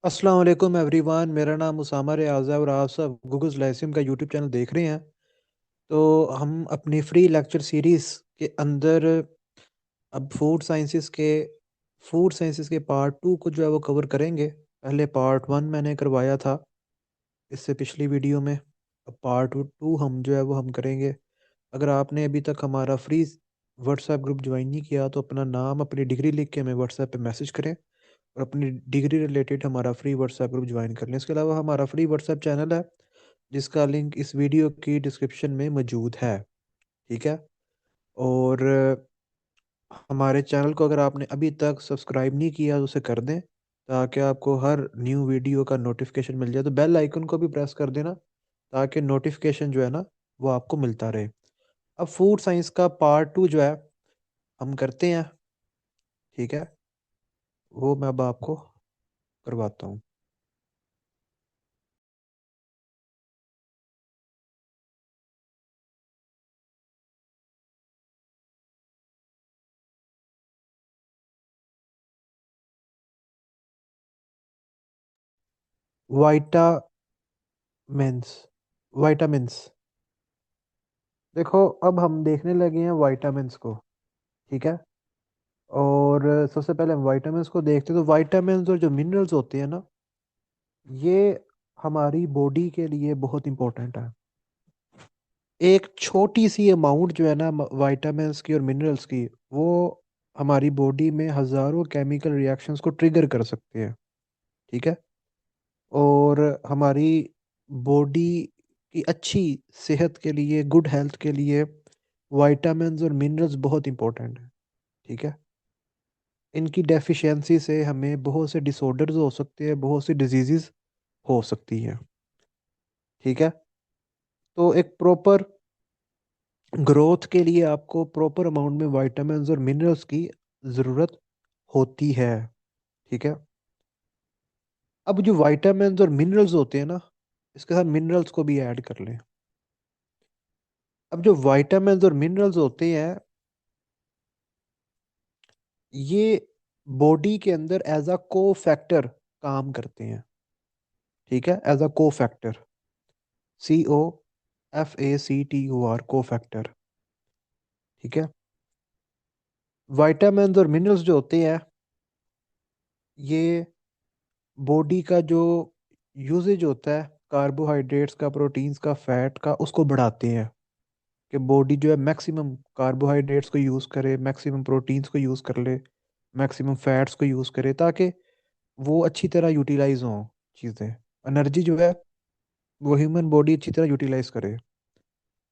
अस्सलाम वालेकुम एवरीवन। मेरा नाम उसामा रियाज़ है और आप सब गूगल लाइसिम का यूट्यूब चैनल देख रहे हैं। तो हम अपनी फ्री लेक्चर सीरीज़ के अंदर अब फूड साइंसेस के पार्ट टू को जो है वो कवर करेंगे। पहले पार्ट वन मैंने करवाया था इससे पिछली वीडियो में। अब पार्ट टू हम जो है वो हम करेंगे। अगर आपने अभी तक हमारा फ्री व्हाट्सएप ग्रुप ज्वाइन नहीं किया तो अपना नाम अपनी डिग्री लिख के हमें व्हाट्सएप पे मैसेज करें और अपनी डिग्री रिलेटेड हमारा फ्री व्हाट्सएप ग्रुप ज्वाइन कर लें। इसके अलावा हमारा फ्री व्हाट्सएप चैनल है जिसका लिंक इस वीडियो की डिस्क्रिप्शन में मौजूद है। ठीक है। और हमारे चैनल को अगर आपने अभी तक सब्सक्राइब नहीं किया तो उसे कर दें ताकि आपको हर न्यू वीडियो का नोटिफिकेशन मिल जाए। तो बेल आइकन को भी प्रेस कर देना ताकि नोटिफिकेशन जो है ना वो आपको मिलता रहे। अब फूड साइंस का पार्ट टू जो है हम करते हैं। ठीक है। वो मैं अब आपको करवाता हूँ। वाइटामिन्स वाइटामिन्स देखो, अब हम देखने लगे हैं वाइटामिन्स को। ठीक है। और सबसे पहले हम वाइटामिन्स को देखते हैं। तो वाइटामिन्स और जो मिनरल्स होते हैं ना, ये हमारी बॉडी के लिए बहुत इंपॉर्टेंट है। एक छोटी सी अमाउंट जो है ना वाइटामिन्स की और मिनरल्स की, वो हमारी बॉडी में हजारों केमिकल रिएक्शंस को ट्रिगर कर सकते हैं। ठीक है। और हमारी बॉडी की अच्छी सेहत के लिए, गुड हेल्थ के लिए वाइटामिन्स और मिनरल्स बहुत इंपॉर्टेंट है। ठीक है। इनकी डेफिशिएंसी से हमें बहुत से डिसऑर्डर्स हो सकते हैं, बहुत सी डिजीजेस हो सकती हैं। ठीक है। तो एक प्रॉपर ग्रोथ के लिए आपको प्रॉपर अमाउंट में विटामिन्स और मिनरल्स की ज़रूरत होती है। ठीक है। अब जो विटामिन्स और मिनरल्स होते हैं ना, इसके साथ मिनरल्स को भी ऐड कर लें। अब जो विटामिन्स और मिनरल्स होते हैं, ये बॉडी के अंदर एज अ को फैक्टर काम करते हैं। ठीक है। एज अ को फैक्टर, COFACTUR, को फैक्टर। ठीक है। विटामिन्स और मिनरल्स जो होते हैं, ये बॉडी का जो यूजेज होता है कार्बोहाइड्रेट्स का, प्रोटीन्स का, फैट का, उसको बढ़ाते हैं। कि बॉडी जो है मैक्सिमम कार्बोहाइड्रेट्स को यूज़ करे, मैक्सिमम प्रोटीन्स को यूज़ कर ले, मैक्सिमम फैट्स को यूज़ करे ताकि वो अच्छी तरह यूटिलाइज हों चीज़ें। एनर्जी जो है वो ह्यूमन बॉडी अच्छी तरह यूटिलाइज करे।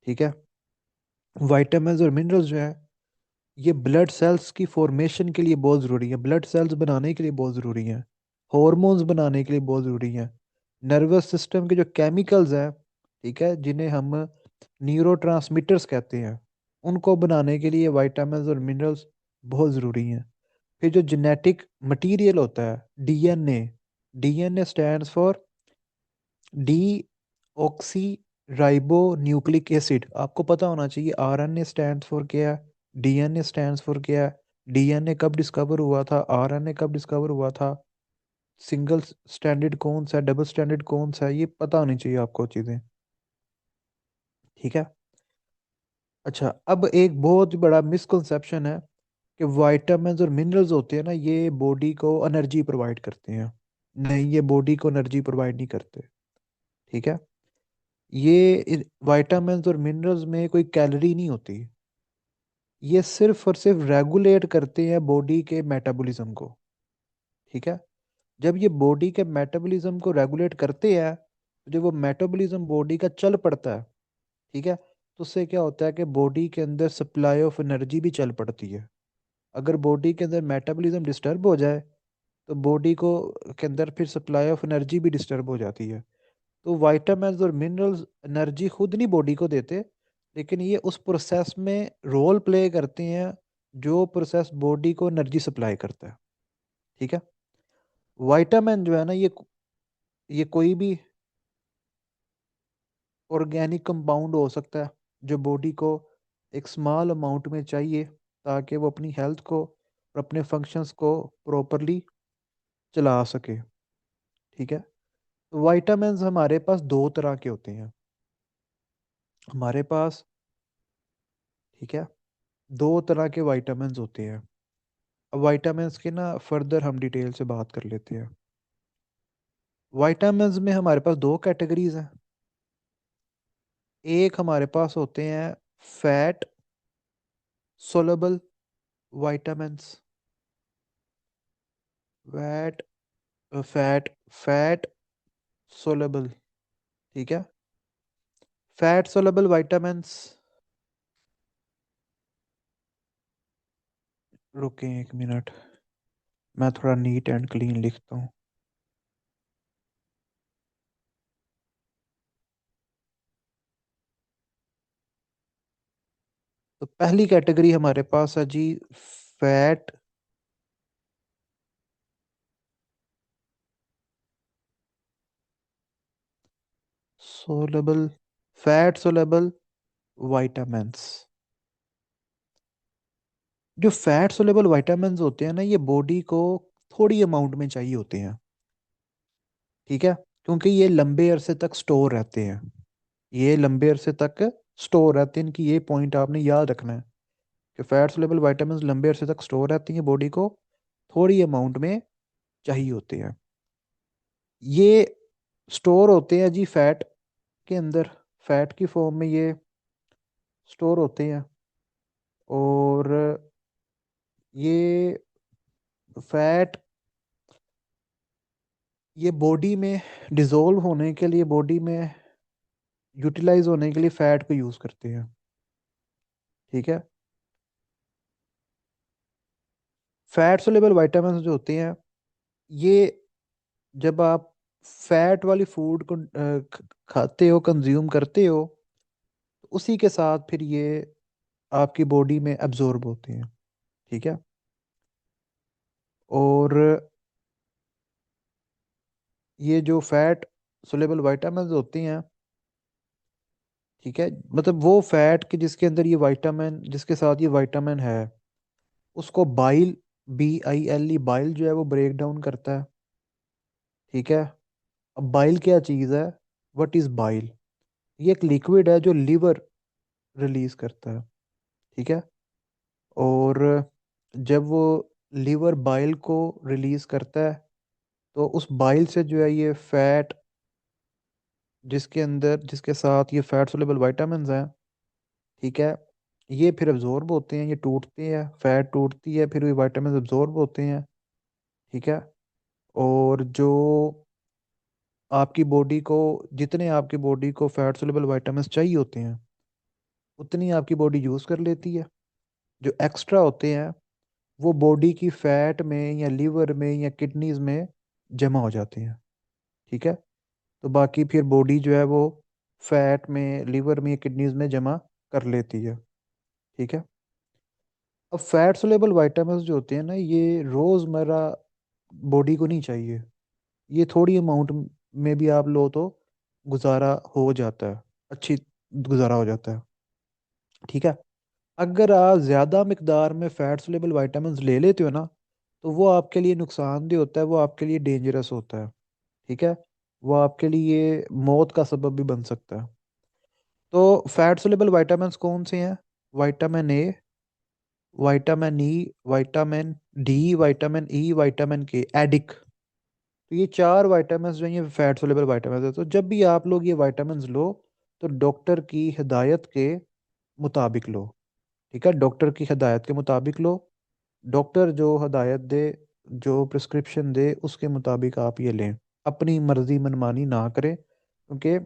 ठीक है। विटामिन्स और मिनरल्स जो है, ये ब्लड सेल्स की फॉर्मेशन के लिए बहुत ज़रूरी है, ब्लड सेल्स बनाने के लिए बहुत ज़रूरी है, हॉर्मोन्स बनाने के लिए बहुत ज़रूरी है, नर्वस सिस्टम के जो केमिकल्स हैं, ठीक है, जिन्हें हम न्यूरोट्रांसमीटर्स कहते हैं, उनको बनाने के लिए विटामिन्स और मिनरल्स बहुत ज़रूरी हैं। फिर जो जेनेटिक मटेरियल होता है, DNA, DNA stands for D oxy ribo nucleic acid. आपको पता होना चाहिए आरएनए स्टैंड्स फॉर क्या है, डीएनए स्टैंड्स फॉर क्या है, डीएनए कब डिस्कवर हुआ था, आरएनए कब डिस्कवर हुआ था, सिंगल स्टैंडर्ड कौन सा है, डबल स्टैंडर्ड कौन सा है, ये पता होनी चाहिए आपको चीज़ें। ठीक है। अच्छा, अब एक बहुत बड़ा मिसकंसेप्शन है कि विटामिन्स और मिनरल्स होते हैं ना, ये बॉडी को एनर्जी प्रोवाइड करते हैं। नहीं, ये बॉडी को एनर्जी प्रोवाइड नहीं करते। ठीक है। ये विटामिन्स और मिनरल्स में कोई कैलोरी नहीं होती। ये सिर्फ और सिर्फ रेगुलेट करते हैं बॉडी के मेटाबॉलिज्म को। ठीक है। जब ये बॉडी के मेटाबॉलिज्म को रेगुलेट करते हैं, तो जब वो मेटाबॉलिज्म बॉडी का चल पड़ता है, ठीक है, तो उससे क्या होता है कि बॉडी के अंदर सप्लाई ऑफ एनर्जी भी चल पड़ती है। अगर बॉडी के अंदर मेटाबॉलिज्म डिस्टर्ब हो जाए तो बॉडी को के अंदर फिर सप्लाई ऑफ एनर्जी भी डिस्टर्ब हो जाती है। तो वाइटामिन्स और मिनरल्स एनर्जी खुद नहीं बॉडी को देते, लेकिन ये उस प्रोसेस में रोल प्ले करते हैं जो प्रोसेस बॉडी को एनर्जी सप्लाई करता है। ठीक है। वाइटामिन जो है ना, ये कोई भी ऑर्गेनिक कंपाउंड हो सकता है जो बॉडी को एक स्मॉल अमाउंट में चाहिए ताकि वो अपनी हेल्थ को और अपने फंक्शंस को प्रॉपरली चला सके। ठीक है। तो वाइटामिन हमारे पास दो तरह के होते हैं हमारे पास। ठीक है। दो तरह के वाइटामिन होते हैं। अब वाइटामिन के ना फर्दर हम डिटेल से बात कर लेते हैं। वाइटामिन में हमारे पास दो कैटेगरीज हैं। एक हमारे पास होते हैं fat soluble vitamins. Fat fat fat soluble. ठीक है। Fat soluble vitamins. रुकें एक मिनट, मैं थोड़ा नीट एंड क्लीन लिखता हूँ। तो पहली कैटेगरी हमारे पास है जी fat soluble fat soluble vitamins. जो फैट सोलेबल विटामिन्स होते हैं ना, ये बॉडी को थोड़ी अमाउंट में चाहिए होते हैं। ठीक है। क्योंकि ये लंबे अरसे तक स्टोर रहते हैं। ये लंबे अरसे तक स्टोर रहते हैं, इनकी ये पॉइंट आपने याद रखना है कि फैट सोलेबल विटामिन्स लंबे अरसे तक स्टोर रहती हैं, बॉडी को थोड़ी अमाउंट में चाहिए होते हैं। ये स्टोर होते हैं जी फैट के अंदर, फैट की फॉर्म में ये स्टोर होते हैं। और ये फैट ये बॉडी में डिजोल्व होने के लिए, बॉडी में यूटिलाइज होने के लिए फैट को यूज करते हैं। ठीक है। फैट सोलेबल विटामिन जो होते हैं, ये जब आप फैट वाली फूड को खाते हो, कंज्यूम करते हो, तो उसी के साथ फिर ये आपकी बॉडी में एब्जॉर्ब होते हैं। ठीक है। और ये जो फैट सोलेबल विटामिन होती हैं, ठीक है, मतलब वो फैट के जिसके अंदर ये विटामिन, जिसके साथ ये विटामिन है, उसको बाइल, BILE, बाइल जो है वो ब्रेक डाउन करता है। ठीक है। अब बाइल क्या चीज़ है? What is bile? ये एक लिक्विड है जो लिवर रिलीज करता है। ठीक है। और जब वो लिवर बाइल को रिलीज करता है, तो उस बाइल से जो है ये फैट, जिसके अंदर, जिसके साथ ये फैट सोलेबल विटामिन हैं, ठीक है, ये फिर अब्जॉर्ब होते हैं, ये टूटते हैं, फैट टूटती है, फिर ये विटामिन अब्जॉर्ब होते हैं। ठीक है। और जो आपकी बॉडी को, जितने आपकी बॉडी को फैट सोलेबल विटामिन चाहिए होते हैं, उतनी आपकी बॉडी यूज़ कर लेती है। जो एक्स्ट्रा होते हैं वो बॉडी की फैट में या लीवर में या किडनीज में जमा हो जाते हैं। ठीक है। तो बाकी फिर बॉडी जो है वो फैट में, लीवर में या किडनीज में जमा कर लेती है। ठीक है। अब फैट सोलेबल विटामिन जो होते हैं ना, ये रोज़मर्रा बॉडी को नहीं चाहिए। ये थोड़ी अमाउंट में भी आप लो तो गुजारा हो जाता है, अच्छी गुजारा हो जाता है। ठीक है। अगर आप ज़्यादा मकदार में फैट सोलेबल विटामिन ले लेते हो ना, तो वो आपके लिए नुकसानदेह होता है, वो आपके लिए डेंजरस होता है। ठीक है। वो आपके लिए मौत का सबब भी बन सकता है। तो फैट सोलेबल विटामिन कौन से हैं? Vitamin A, vitamin E, vitamin D, vitamin E, vitamin के, एडिक। तो ये चार विटामिन जो हैं ये फैट सोलेबल विटामिन है। तो जब भी आप लोग ये विटामिन लो, तो डॉक्टर की हिदायत के मुताबिक लो। ठीक है। डॉक्टर की हिदायत के मुताबिक लो। डॉक्टर जो हिदायत दे, जो प्रिस्क्रिप्शन दे, उसके मुताबिक आप ये लें। अपनी मर्जी मनमानी ना करें, क्योंकि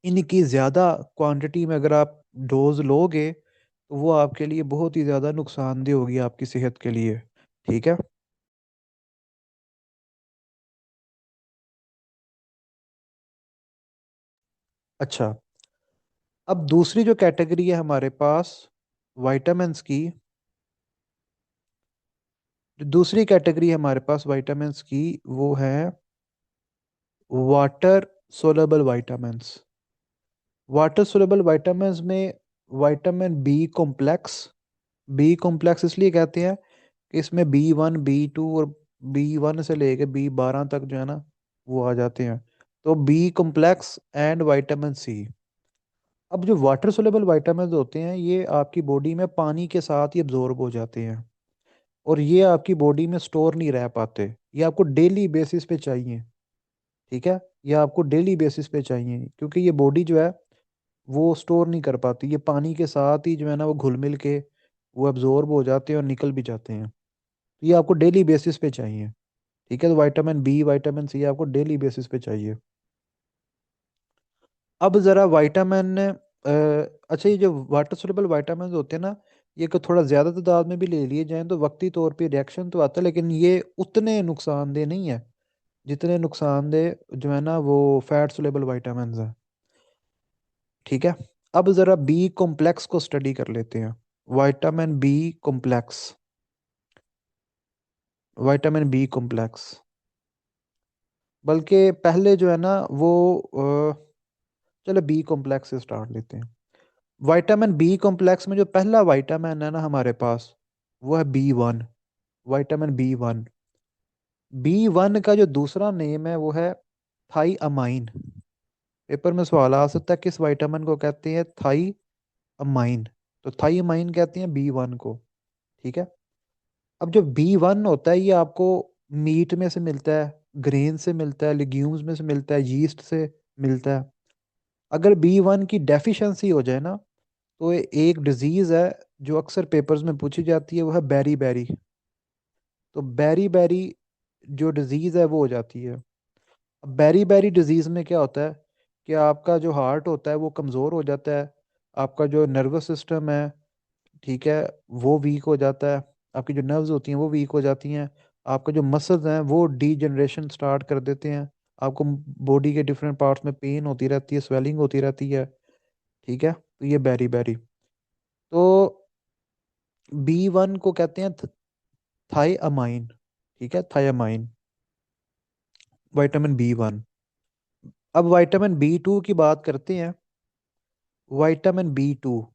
इनकी ज़्यादा क्वांटिटी में अगर आप डोज लोगे, तो वो आपके लिए बहुत ही ज़्यादा नुकसानदेह होगी आपकी सेहत के लिए। ठीक है। अच्छा। अब दूसरी जो कैटेगरी है हमारे पास विटामिन्स की, जो दूसरी कैटेगरी है हमारे पास विटामिन्स की, वो है water soluble vitamins. Water soluble vitamins में विटामिन बी कॉम्प्लेक्स इसलिए कहते हैं कि इसमें B1, B2 और B1 से लेके B12 तक जो है ना, वो आ जाते हैं। तो B complex and vitamin C. अब जो वाटर सोलेबल विटामिन होते हैं ये आपकी बॉडी में पानी के साथ ही absorb हो जाते हैं, और ये आपकी बॉडी में स्टोर नहीं रह पाते। ये आपको डेली बेसिस पे चाहिए। ठीक है, ये आपको डेली बेसिस पे चाहिए, क्योंकि ये बॉडी जो है वो स्टोर नहीं कर पाती, ये पानी के साथ ही जो है ना वो घुल मिल के वो एब्जॉर्ब हो जाते हैं और निकल भी जाते हैं। तो ये आपको डेली बेसिस पे चाहिए। ठीक है, तो विटामिन बी विटामिन सी आपको डेली बेसिस पे चाहिए। अब ज़रा विटामिन अच्छा, ये जो वाटर सोल्यूबल विटामिन होते हैं ना, ये को थोड़ा ज़्यादा तादाद में भी ले लिए जाएं तो वक्ती तौर पे रिएक्शन तो आता है, लेकिन ये उतने नुकसानदेह नहीं है जितने नुकसानदेह जो है ना वो फैट सोल्यूबल विटामिन है। ठीक है, अब ज़रा बी कॉम्प्लेक्स को स्टडी कर लेते हैं। Vitamin B complex, vitamin B complex, बल्कि पहले जो है ना वो चलो बी कॉम्प्लेक्स से स्टार्ट लेते हैं। विटामिन बी कॉम्प्लेक्स में जो पहला विटामिन है ना हमारे पास, वो है बी 1। विटामिन बी 1 का जो दूसरा नेम है वो है थाई अमाइन। पेपर में सवाल आ सकता है किस विटामिन को कहते हैं थाई अमाइन। तो थाई अमाइन कहते हैं बी 1 को। ठीक है, अब जो बी 1 होता है ये आपको मीट में से मिलता है, ग्रेन से मिलता है, लेग्यूम्स में से मिलता है, यीस्ट से मिलता है। अगर बी 1 की डेफिशिएंसी हो जाए ना, तो ये एक डिजीज है जो अक्सर पेपर्स में पूछी जाती है, वो है बेरी बेरी। तो बेरी बेरी जो डिजीज है वो हो जाती है। अब बेरी बेरी डिजीज में क्या होता है कि आपका जो हार्ट होता है वो कमज़ोर हो जाता है, आपका जो नर्वस सिस्टम है, ठीक है, वो वीक हो जाता है, आपकी जो नर्व्स होती हैं वो वीक हो जाती हैं, आपके जो मसल्स हैं वो डीजनरेशन स्टार्ट कर देते हैं, आपको बॉडी के डिफरेंट पार्ट्स में पेन होती रहती है, स्वेलिंग होती रहती है। ठीक है, तो ये बेरी बेरी। तो बी 1 को कहते हैं थाइअमाइन। ठीक है, थाइअमाइन, विटामिन बी 1। अब विटामिन बी 2 की बात करते हैं। विटामिन बी 2,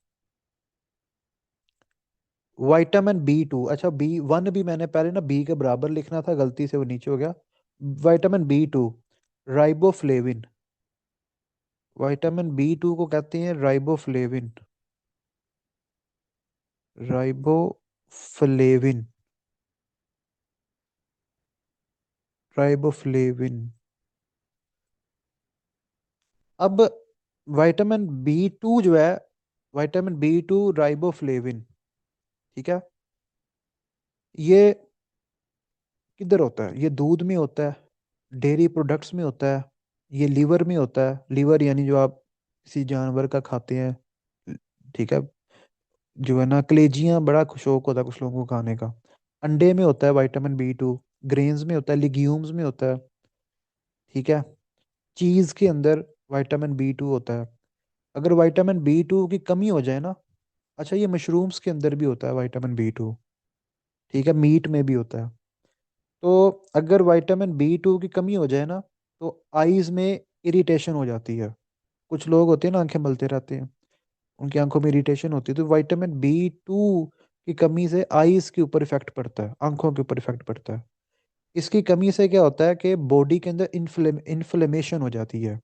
विटामिन बी 2, अच्छा बी 1 भी मैंने पहले ना बी के बराबर लिखना था, गलती से वो नीचे हो गया। Vitamin B 2, riboflavin. Vitamin B 2 को कहते हैं राइबोफ्लेविन, राइबोफ्लेविन, राइबोफ्लेविन। अब विटामिन बी 2 जो है, विटामिन बी 2 राइबोफ्लेविन, ठीक है, ये किधर होता है? ये दूध में होता है, डेयरी प्रोडक्ट्स में होता है, ये लीवर में होता है। लीवर यानी जो आप किसी जानवर का खाते हैं, ठीक है, जो है ना कलेजियां, बड़ा शौक होता है कुछ लोगों को खाने का। अंडे में होता है विटामिन बी 2, ग्रेन्स में होता है, लिग्यूम्स में होता है। ठीक है, चीज के अंदर विटामिन बी 2 होता है। अगर विटामिन बी 2 की कमी हो जाए ना, अच्छा ये मशरूम्स के अंदर भी होता है विटामिन बी 2, ठीक है, मीट में भी होता है। तो अगर विटामिन बी 2 की कमी हो जाए ना, तो आईज में इरिटेशन हो जाती है। कुछ लोग होते हैं ना आंखें मलते रहते हैं, उनकी आंखों में इरिटेशन होती है। तो विटामिन बी 2 की कमी से आईज के ऊपर इफेक्ट पड़ता है, आंखों के ऊपर इफेक्ट पड़ता है। इसकी कमी से क्या होता है कि बॉडी के अंदर इन्फ्लेमेशन हो जाती है।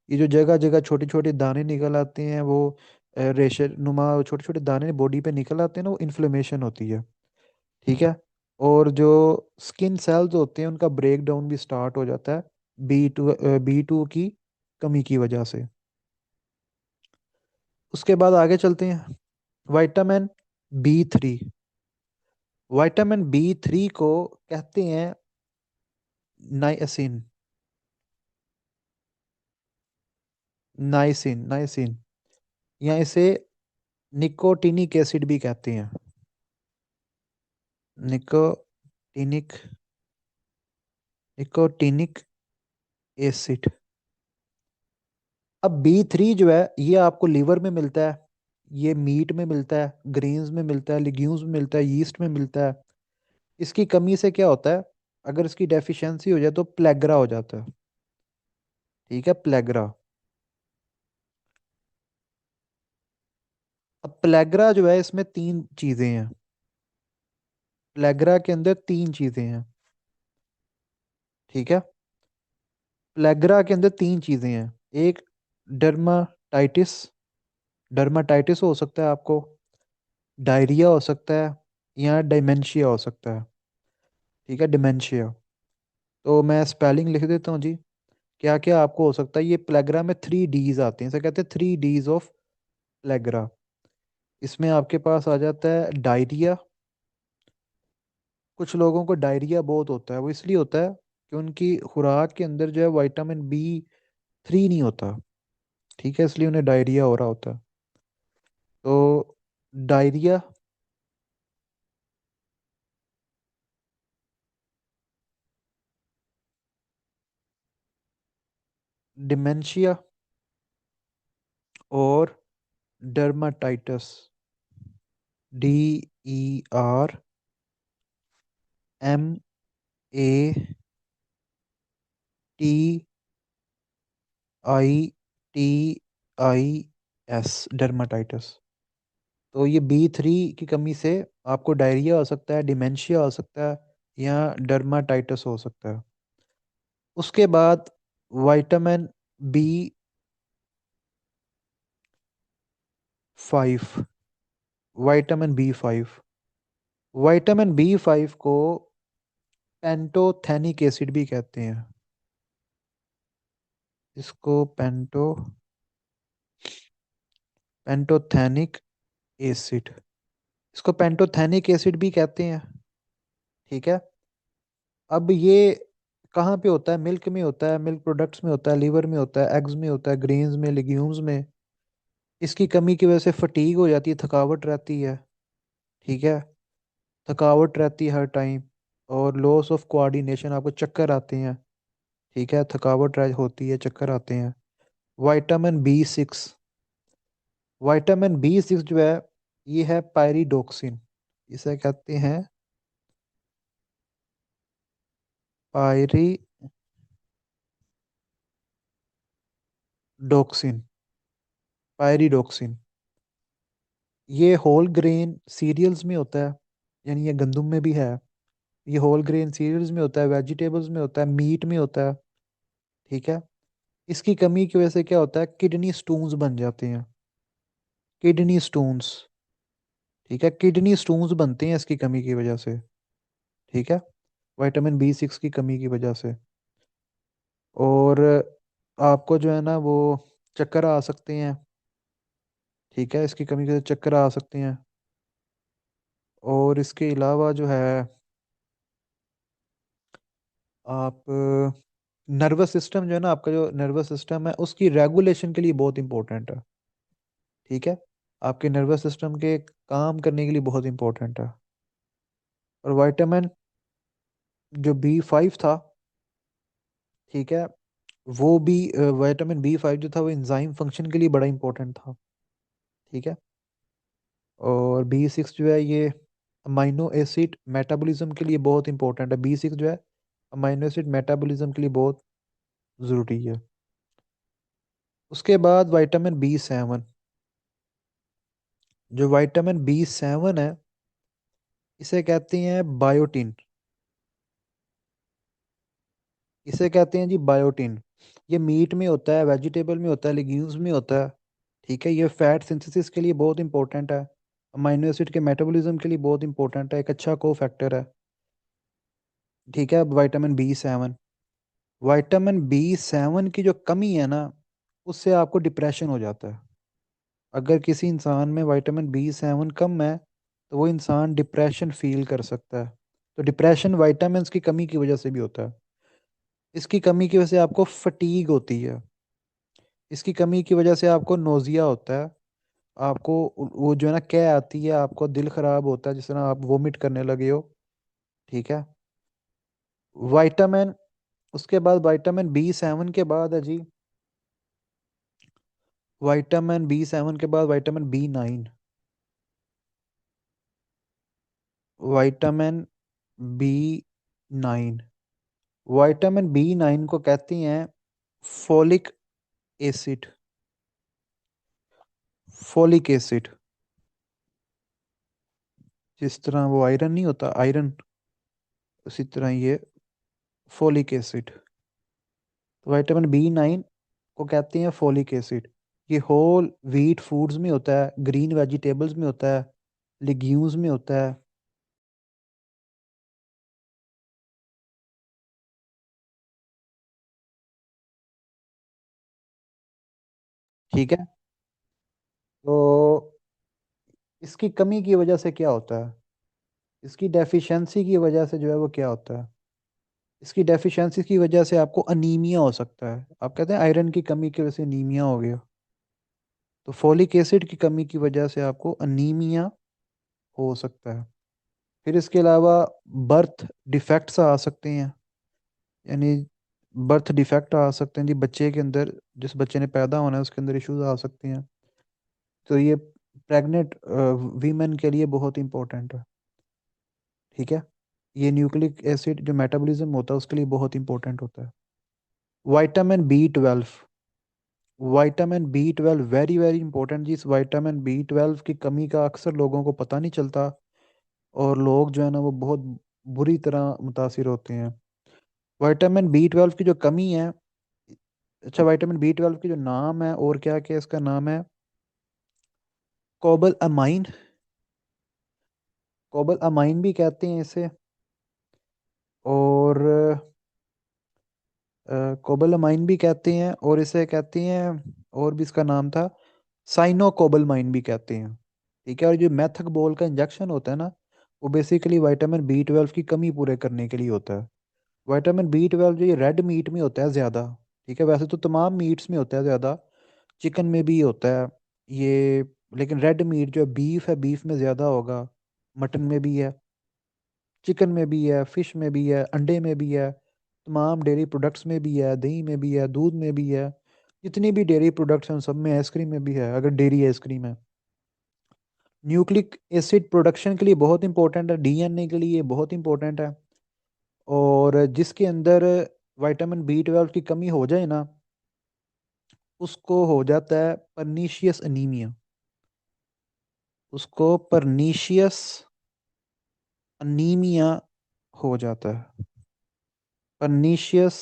ये जो जगह जगह छोटे छोटे दाने निकल आते हैं, वो रेशर नुमा छोटे छोटे दाने बॉडी पे निकल आते हैं ना, वो इन्फ्लेमेशन होती है। ठीक है, और जो स्किन सेल्स होते हैं उनका ब्रेक डाउन भी स्टार्ट हो जाता है बी 2 की कमी की वजह से। उसके बाद आगे चलते हैं। विटामिन बी 3, विटामिन बी 3 को कहते हैं नाइसिन, नाइसिन, नाइसिन, या इसे निकोटिनिक एसिड भी कहते हैं, निकोटिनिक, निकोटिनिक एसिड। अब बी 3 जो है ये आपको लीवर में मिलता है, ये मीट में मिलता है, ग्रेन्स में मिलता है, लिग्यूम्स में मिलता है, यीस्ट में मिलता है। इसकी कमी से क्या होता है, अगर इसकी डेफिशिएंसी हो जाए तो प्लेग्रा हो जाता है। ठीक है, प्लेग्रा। अब प्लेग्रा जो है इसमें तीन चीजें हैं, प्लेग्रा के अंदर तीन चीजें हैं। ठीक है, प्लेग्रा के अंदर तीन चीजें हैं। एक डर्माटाइटिस, डर्माटाइटिस हो सकता है आपको, डायरिया हो सकता है, या डिमेंशिया हो सकता है। ठीक है, डिमेंशिया। तो मैं स्पेलिंग लिख देता हूँ जी। क्या क्या आपको हो सकता है, ये प्लेग्रा में 3 Ds आते हैं, इसे कहते हैं 3 Ds ऑफ प्लेग्रा। इसमें आपके पास आ जाता है डायरिया। कुछ लोगों को डायरिया बहुत होता है, वो इसलिए होता है कि उनकी खुराक के अंदर जो है विटामिन B3 नहीं होता। ठीक है, इसलिए उन्हें डायरिया हो रहा होता है। तो डायरिया, डिमेंशिया और डर्माटाइटस। DERMATITIS, डर्माटाइटस। तो ये B3 की कमी से आपको डायरिया हो सकता है, डिमेंशिया हो सकता है, या डर्माटाइटस हो सकता है। उसके बाद vitamin B5, vitamin B5, vitamin B5 को पेंटोथेनिक एसिड भी कहते हैं। इसको पेंटोथेनिक एसिड, इसको पेंटोथेनिक एसिड भी कहते हैं। ठीक है। अब ये कहाँ पे होता है? मिल्क में होता है, मिल्क प्रोडक्ट्स में होता है, लीवर में होता है, एग्स में होता है, ग्रेन्स में, लेग्यूम्स में। इसकी कमी की वजह से फटीग हो जाती है, थकावट रहती है। ठीक है, थकावट रहती है हर टाइम। और लॉस ऑफ कोऑर्डिनेशन, आपको चक्कर आते हैं। ठीक है, होती है, चक्कर आते हैं। विटामिन B6, विटामिन B6 जो है, ये है पायरिडोक्सिन। इसे कहते हैं पायरिडोक्सिन, पायरिडोक्सिन। ये होल ग्रेन सीरियल्स में होता है, यानी ये गंदम में भी है। ये होल ग्रेन सीरियल्स में होता है, वेजिटेबल्स में होता है, मीट में होता है। ठीक है। इसकी कमी की वजह से क्या होता है, किडनी स्टोन्स बन जाते हैं, किडनी स्टोन्स। ठीक है, किडनी स्टोन्स बनते हैं इसकी कमी की वजह से। ठीक है, विटामिन B6 की कमी की वजह से। और आपको जो है ना वो चक्कर आ सकते हैं। ठीक है, इसकी कमी की वजह से चक्कर आ सकते हैं। और इसके अलावा जो है, आप नर्वस सिस्टम जो है ना, आपका जो नर्वस सिस्टम है उसकी रेगुलेशन के लिए बहुत इंपॉर्टेंट है। ठीक है, आपके नर्वस सिस्टम के काम करने के लिए बहुत इंपॉर्टेंट है। और विटामिन जो B5 था, ठीक है, वो भी विटामिन B5 जो था वो एंजाइम फंक्शन के लिए बड़ा इंपॉर्टेंट था। ठीक है। और B6 जो है ये अमाइनो एसिड मेटाबॉलिज्म के लिए बहुत इंपॉर्टेंट है। B6 जो है अमाइनो एसिड मेटाबॉलिज्म के लिए बहुत ज़रूरी है। उसके बाद विटामिन B7, जो विटामिन B7 है, इसे कहते हैं बायोटिन। इसे कहते हैं जी बायोटिन। ये मीट में होता है, वेजिटेबल में होता है, लेग्यूम्स में होता है। ठीक है, ये फैट सिंथेसिस के लिए बहुत इंपॉर्टेंट है, अमाइनो एसिड के मेटाबॉलिज्म के लिए बहुत इंपॉर्टेंट है, एक अच्छा को फैक्टर है। ठीक है, विटामिन B7, विटामिन B7 की जो कमी है ना, उससे आपको डिप्रेशन हो जाता है। अगर किसी इंसान में विटामिन B7 कम है, तो वो इंसान डिप्रेशन फील कर सकता है। तो डिप्रेशन विटामिन की कमी की वजह से भी होता है। इसकी कमी की वजह से आपको फटीग होती है। इसकी कमी की वजह से आपको नोजिया होता है। आपको वो जो है ना क्या आती है, आपको दिल खराब होता है, जिस तरह आप वोमिट करने लगे हो। ठीक है। विटामिन उसके बाद विटामिन B7 के बाद है जी, विटामिन B7 के बाद vitamin B9। Vitamin B9, vitamin B9 को कहती हैं फोलिक एसिड, फोलिक एसिड। जिस तरह वो आयरन नहीं होता, आयरन, उसी तरह ये फोलिक एसिड। तो विटामिन B9 को कहते हैं फोलिक एसिड। ये होल व्हीट फूड्स में होता है, ग्रीन वेजिटेबल्स में होता है, लेग्यूम्स में होता है। ठीक है। तो इसकी कमी की वजह से क्या होता है, इसकी डेफिशिएंसी की वजह से जो है वो क्या होता है, इसकी डेफिशिएंसी की वजह से आपको अनीमिया हो सकता है। आप कहते हैं आयरन की कमी की वजह से अनीमिया हो गया, तो फोलिक एसिड की कमी की वजह से आपको अनीमिया हो सकता है। फिर इसके अलावा बर्थ डिफेक्ट्स आ सकते हैं, यानी बर्थ डिफेक्ट आ सकते हैं जी बच्चे के अंदर, जिस बच्चे ने पैदा होना है उसके अंदर इश्यूज आ सकते हैं। तो ये प्रेग्नेंट वीमेन के लिए बहुत इंपॉर्टेंट है। ठीक है। ये न्यूक्लिक एसिड जो मेटाबॉलिज्म होता है उसके लिए बहुत इंपॉर्टेंट होता है। Vitamin B12, vitamin B12 very very important जी। इस विटामिन B12 की कमी का अक्सर लोगों को पता नहीं चलता, और लोग जो है ना वो बहुत बुरी तरह मुतासिर होते हैं। विटामिन B12 की जो कमी है, अच्छा विटामिन B12 की जो नाम है और क्या क्या इसका नाम है, कोबल अमाइन, कोबल अमाइन भी कहते हैं इसे। और कोबलामाइन भी कहते हैं, और इसे कहते हैं, और भी इसका नाम था, साइनोकोबलमाइन भी कहते हैं। ठीक है। और जो मैथक बोल का इंजेक्शन होता है ना, वो बेसिकली विटामिन B12 की कमी पूरे करने के लिए होता है। विटामिन B12 जो ये रेड मीट में होता है ज़्यादा। ठीक है, वैसे तो तमाम मीट्स में होता है ज़्यादा, चिकन में भी होता है ये, लेकिन रेड मीट जो बीफ है, बीफ में ज़्यादा होगा, मटन में भी है, चिकन में भी है, फिश में भी है, अंडे में भी है, तमाम डेयरी प्रोडक्ट्स में भी है, दही में भी है, दूध में भी है। जितनी भी डेयरी प्रोडक्ट्स हैं उन सब में, आइसक्रीम में भी है अगर डेयरी आइसक्रीम है। न्यूक्लिक एसिड प्रोडक्शन के लिए बहुत इंपॉर्टेंट है, डीएनए के लिए बहुत इंपॉर्टेंट है। और जिसके अंदर विटामिन B12 की कमी हो जाए ना, उसको हो जाता है परनीशियस अनीमिया, उसको परनीशियस अनीमिया हो जाता है, परनीशियस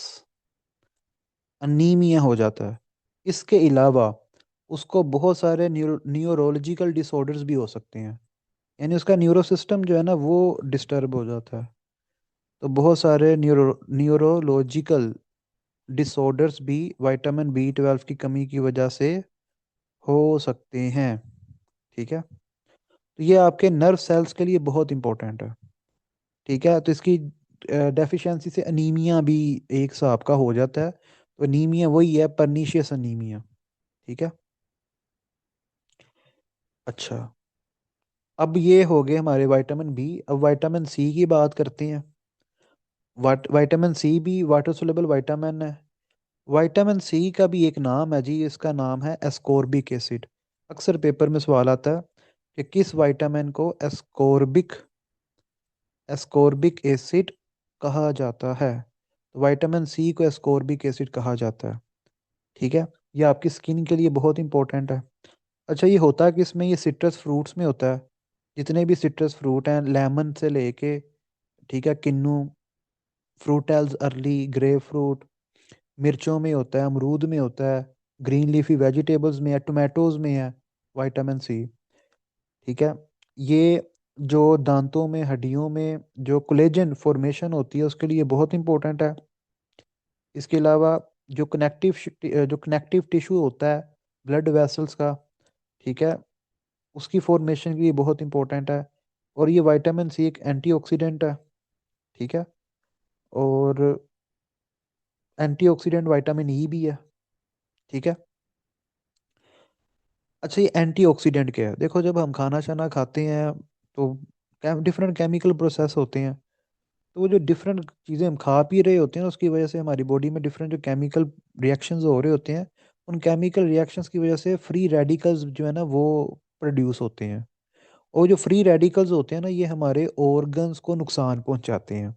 अनीमिया हो जाता है। इसके अलावा उसको बहुत सारे न्यूरोलॉजिकल डिसऑर्डर्स भी हो सकते हैं, यानी उसका न्यूरो सिस्टम जो है ना वो डिस्टर्ब हो जाता है। तो बहुत सारे न्यूरोलॉजिकल डिसऑर्डर्स भी विटामिन B12 की कमी की वजह से हो सकते हैं। ठीक है। तो ये आपके नर्व सेल्स के लिए बहुत इंपॉर्टेंट है। ठीक है। तो इसकी डेफिशिएंसी से अनीमिया भी एक हिसाब का हो जाता है। तो अनीमिया वही है, परनीशियस अनीमिया। ठीक है। अच्छा, अब ये हो गए हमारे विटामिन B। अब विटामिन C की बात करते हैं। विटामिन C भी वाटर सोल्यूबल विटामिन है। विटामिन C का भी एक नाम है जी, इसका नाम है एस्कोर्बिक एसिड। अक्सर पेपर में सवाल आता है कि किस विटामिन को एस्कोर्बिक एस्कोर्बिक एसिड कहा जाता है। तो विटामिन C को एस्कोर्बिक एसिड कहा जाता है। ठीक है। ये आपकी स्किन के लिए बहुत इंपॉर्टेंट है। अच्छा, ये होता है कि इसमें, ये सिट्रस फ्रूट्स में होता है। जितने भी सिट्रस फ्रूट हैं, लेमन से लेके, ठीक है, किन्नू, फ्रूटेल्स अर्ली, ग्रेप फ्रूट, मिर्चों में होता है, अमरूद में होता है, ग्रीन लीफी वेजिटेबल्स में है, टोमेटोज में है विटामिन C। ठीक है। ये जो दांतों में, हड्डियों में जो कोलेजन फॉर्मेशन होती है उसके लिए बहुत इंपॉर्टेंट है। इसके अलावा जो कनेक्टिव टिश्यू होता है ब्लड वेसल्स का, ठीक है, उसकी फॉर्मेशन के लिए बहुत इंपॉर्टेंट है। और ये विटामिन C एक एंटीऑक्सीडेंट है। ठीक है। और एंटीऑक्सीडेंट विटामिन E भी है। ठीक है। अच्छा, ये एंटीऑक्सीडेंट क्या है? देखो, जब हम खाना शाना खाते हैं तो डिफरेंट केमिकल प्रोसेस होते हैं। तो वो जो डिफरेंट चीज़ें हम खा पी रहे होते हैं उसकी वजह से हमारी बॉडी में डिफरेंट जो केमिकल रिएक्शंस हो रहे होते हैं, उन केमिकल रिएक्शंस की वजह से फ्री रेडिकल्स जो है ना वो प्रोड्यूस होते हैं। और जो फ्री रेडिकल्स होते हैं ना, ये हमारे ऑर्गन्स को नुकसान पहुंचाते हैं।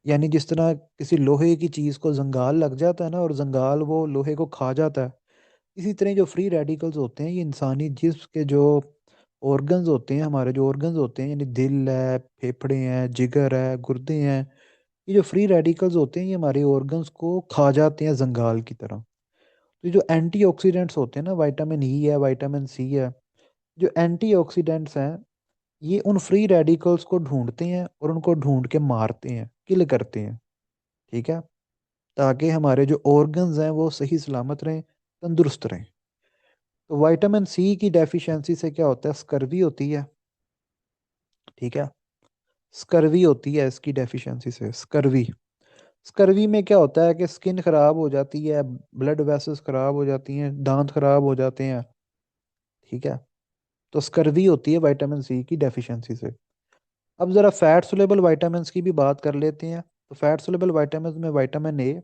यानी जिस तरह किसी लोहे की चीज़ को जंगाल लग जाता है ना, और जंगाल वो लोहे को खा जाता है, इसी तरह जो फ्री रेडिकल्स होते हैं ये इंसानी जिस्म के जो ऑर्गन्स होते हैं, हमारे जो ऑर्गन्स होते हैं, यानी दिल है, फेफड़े हैं, जिगर है, गुर्दे हैं, ये जो फ्री रेडिकल्स होते हैं ये हमारे ऑर्गन्स को खा जाते हैं जंगाल की तरह। तो ये जो एंटीऑक्सीडेंट्स होते हैं ना, विटामिन ई है, विटामिन सी है, जो एंटीऑक्सीडेंट्स हैं, ये उन फ्री रेडिकल्स को ढूंढते हैं और उनको ढूंढ के मारते हैं, किल करते हैं। ठीक है, ताकि हमारे जो ऑर्गन्स हैं वो सही सलामत रहें, तंदुरुस्त रहें। तो विटामिन सी की डेफिशिएंसी से क्या होता है, स्कर्वी होती है। ठीक है, स्कर्वी होती है इसकी डेफिशिएंसी से, स्कर्वी। स्कर्वी में क्या होता है कि स्किन खराब हो जाती है, ब्लड वेसल्स खराब हो जाती हैं, दांत खराब हो जाते हैं। ठीक है, तो स्कर्वी होती है विटामिन सी की डेफिशिएंसी से। अब जरा फैट सोलेबल विटामिन्स की भी बात कर लेते हैं। तो फैट सोलेबल विटामिन्स में विटामिन ए,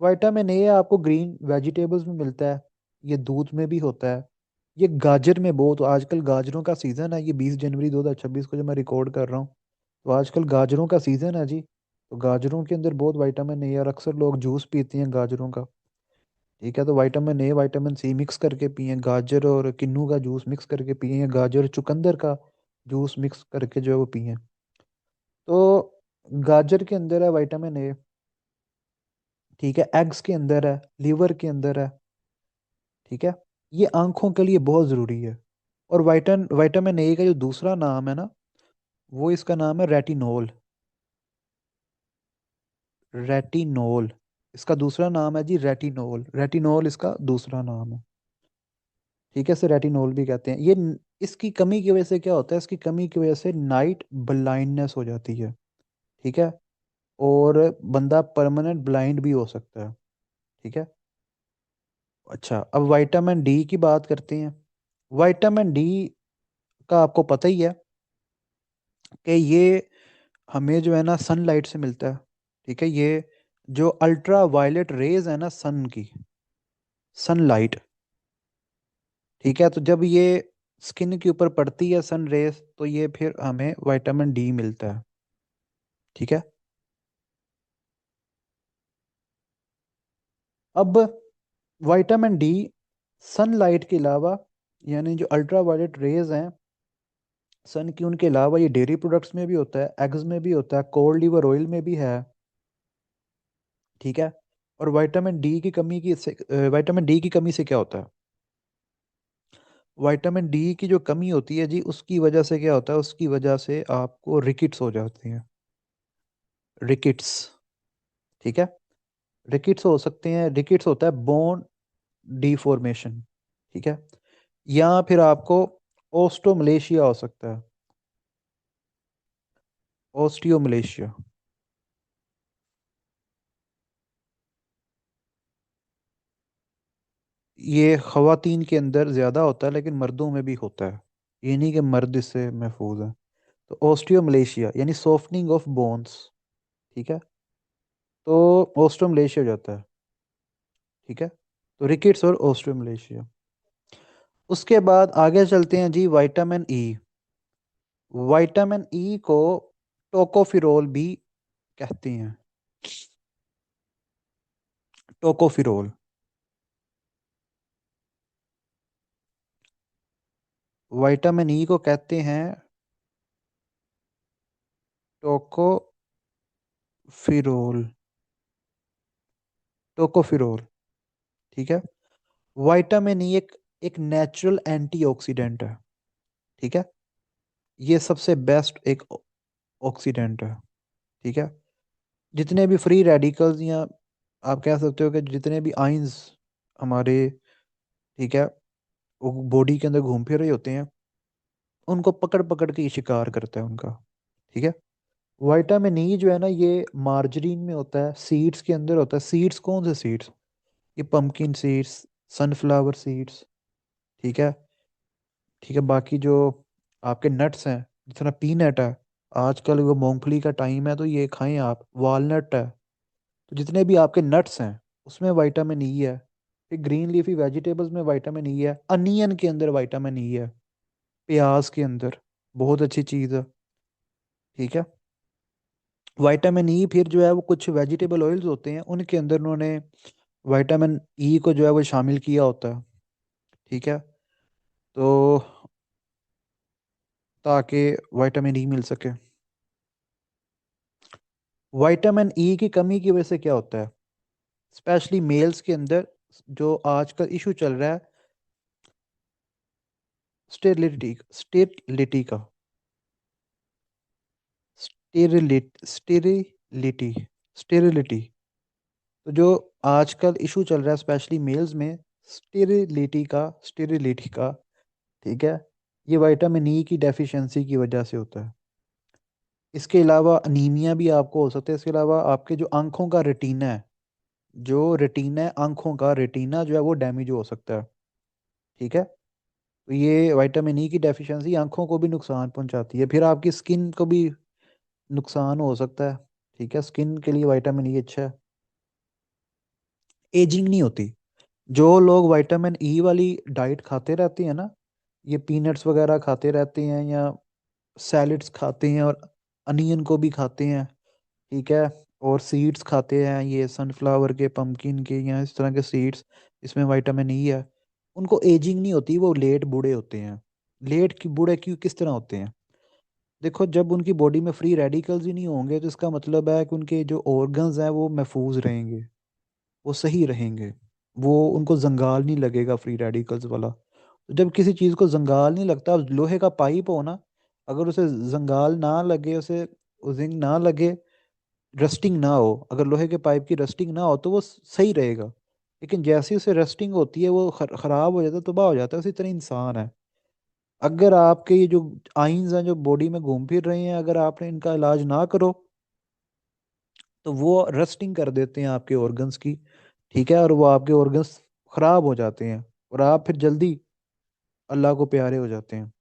विटामिन ए आपको ग्रीन वेजिटेबल्स में मिलता है, ये दूध में भी होता है, ये गाजर में बहुत, आजकल गाजरों का सीजन है, ये 20 जनवरी 2026 को जब मैं रिकॉर्ड कर रहा हूँ, तो आजकल गाजरों का सीजन है जी। तो गाजरों के अंदर बहुत विटामिन ए है और अक्सर लोग जूस पीते हैं गाजरों का। ठीक है, तो vitamin A vitamin C mix करके पिए, गाजर और किन्नू का जूस मिक्स करके पिए, या गाजर चुकंदर का जूस मिक्स करके जो है वो पिए। तो गाजर के अंदर है विटामिन ए। ठीक है, एग्स के अंदर है, लीवर के अंदर है। ठीक है, ये आंखों के लिए बहुत ज़रूरी है। और विटामिन ए का जो दूसरा नाम है ना, वो इसका नाम है रेटिनोल। रेटिनोल, इसका दूसरा नाम है जी रेटिनोल, रेटिनोल इसका दूसरा नाम है। ठीक है, इसे रेटिनोल भी कहते हैं। इसकी कमी की वजह से क्या होता है, इसकी कमी की वजह से नाइट ब्लाइंडनेस हो जाती है। ठीक है, और बंदा परमानेंट ब्लाइंड भी हो सकता है। ठीक है, अच्छा अब विटामिन डी की बात करते हैं। विटामिन डी का आपको पता ही है कि ये हमें जो है ना सनलाइट से मिलता है। ठीक है, ये जो अल्ट्रा वायलेट रेज है ना सन की, सनलाइट। ठीक है, तो जब ये स्किन के ऊपर पड़ती है सन रेज, तो ये फिर हमें विटामिन डी मिलता है। ठीक है, अब विटामिन डी सनलाइट के अलावा, यानी जो अल्ट्रा वायलेट रेज हैं सन की, उनके अलावा ये डेयरी प्रोडक्ट्स में भी होता है, एग्स में भी होता है, कोल्ड लिवर ऑयल में भी है। ठीक है, और विटामिन डी की कमी से क्या होता है, विटामिन डी की जो कमी होती है जी, उसकी वजह से क्या होता है, उसकी वजह से आपको रिकेट्स हो जाती हैं, रिकेट्स। ठीक है, रिकेट्स हो सकते हैं, रिकेट्स होता है बोन डिफॉर्मेशन। ठीक है, या फिर आपको ओस्टोमलेशिया हो सकता है, ओस्टियोमलेशिया। ये खवातीन के अंदर ज़्यादा होता है लेकिन मर्दों में भी होता है, ये नहीं कि मर्द इससे महफूज है। तो ओस्टियोमलेशिया यानी सॉफ्टनिंग ऑफ बोन्स। ठीक है, तो ओस्टियोमलेशिया हो जाता है। ठीक है, तो रिकेट्स और ओस्टियोमलेशिया। उसके बाद आगे चलते हैं जी, विटामिन ई। विटामिन ई को टोकोफिरोल भी कहते हैं, टोकोफिरोल। विटामिन ई को कहते हैं टोकोफिरोल, टोकोफिरोल। ठीक है, विटामिन ई एक एक नेचुरल एंटीऑक्सीडेंट है। ठीक है, ये सबसे बेस्ट एक ऑक्सीडेंट है। ठीक है, जितने भी फ्री रेडिकल्स, या आप कह सकते हो कि जितने भी आइंस हमारे, ठीक है, वो बॉडी के अंदर घूम फिर रहे होते हैं, उनको पकड़ पकड़ के ये शिकार करता है उनका। ठीक है, विटामिन ई जो है ना, ये मार्जरीन में होता है, सीड्स के अंदर होता है। सीड्स कौन से सीड्स, ये पंपकिन सीड्स, सनफ्लावर सीड्स। ठीक है, ठीक है, बाकी जो आपके नट्स हैं, जिस तरह पीनट है, आजकल वो मूंगफली का टाइम है तो ये खाएं आप, वालनट है। तो जितने भी आपके नट्स हैं उसमें विटामिन ई है। फिर ग्रीन लीफी वेजिटेबल्स में विटामिन ई है, अनियन के अंदर विटामिन ई है, प्याज के अंदर, बहुत अच्छी चीज़ है। ठीक है, विटामिन ई फिर जो है वो कुछ वेजिटेबल ऑयल्स होते हैं उनके अंदर उन्होंने विटामिन ई को जो है वो शामिल किया होता है। ठीक है, तो ताकि विटामिन ई मिल सके। विटामिन ई की कमी की वजह से क्या होता है, स्पेशली मेल्स के अंदर, जो आजकल इशू चल रहा है, स्टेरिलिटी स्टेरिलिटी का, स्टेरिलिटी स्टेरिलिटी। तो जो आजकल इशू चल रहा है स्पेशली मेल्स में, स्टेरिलिटी का, ठीक है, ये विटामिन ई की डेफिशिएंसी की वजह से होता है। इसके अलावा अनीमिया भी आपको हो सकता है। इसके अलावा आपके जो आंखों का रेटिना है, जो रेटिना है आंखों का रेटिना जो है वो डैमेज हो सकता है। ठीक है, तो ये विटामिन ई की डेफिशिएंसी आंखों को भी नुकसान पहुंचाती है, फिर आपकी स्किन को भी नुकसान हो सकता है। ठीक है, स्किन के लिए विटामिन ई अच्छा है। एजिंग नहीं होती। जो लोग विटामिन ई वाली डाइट खाते रहते हैं ना, ये पीनट्स वगैरह खाते रहते हैं या सैलड्स खाते हैं और अनियन को भी खाते हैं, ठीक है, और सीड्स खाते हैं, ये सनफ्लावर के, पंपकिन के, या इस तरह के सीड्स, इसमें विटामिन ई है, उनको एजिंग नहीं होती, वो लेट बूढ़े होते हैं। लेट की बूढ़े क्यों, किस तरह होते हैं? देखो, जब उनकी बॉडी में फ्री रेडिकल्स ही नहीं होंगे तो इसका मतलब है कि उनके जो ऑर्गन्स हैं वो महफूज रहेंगे, वो सही रहेंगे, वो उनको जंगाल नहीं लगेगा फ्री रेडिकल्स वाला। तो जब किसी चीज़ को जंगाल नहीं लगता, लोहे का पाइप हो ना, अगर उसे जंगाल ना लगे, उसे जिंक ना लगे, रस्टिंग ना हो, अगर लोहे के पाइप की रस्टिंग ना हो तो वो सही रहेगा। लेकिन जैसे ही उसे रस्टिंग होती है वो खराब हो जाता है, तबाह हो जाता है। उसी तरह इंसान है। अगर आपके ये जो आइंस हैं जो बॉडी में घूम फिर रहे हैं, अगर आपने इनका इलाज ना करो तो वो रस्टिंग कर देते हैं आपके ऑर्गन्स की। ठीक है, और वो आपके ऑर्गन्स खराब हो जाते हैं और आप फिर जल्दी अल्लाह को प्यारे हो जाते हैं।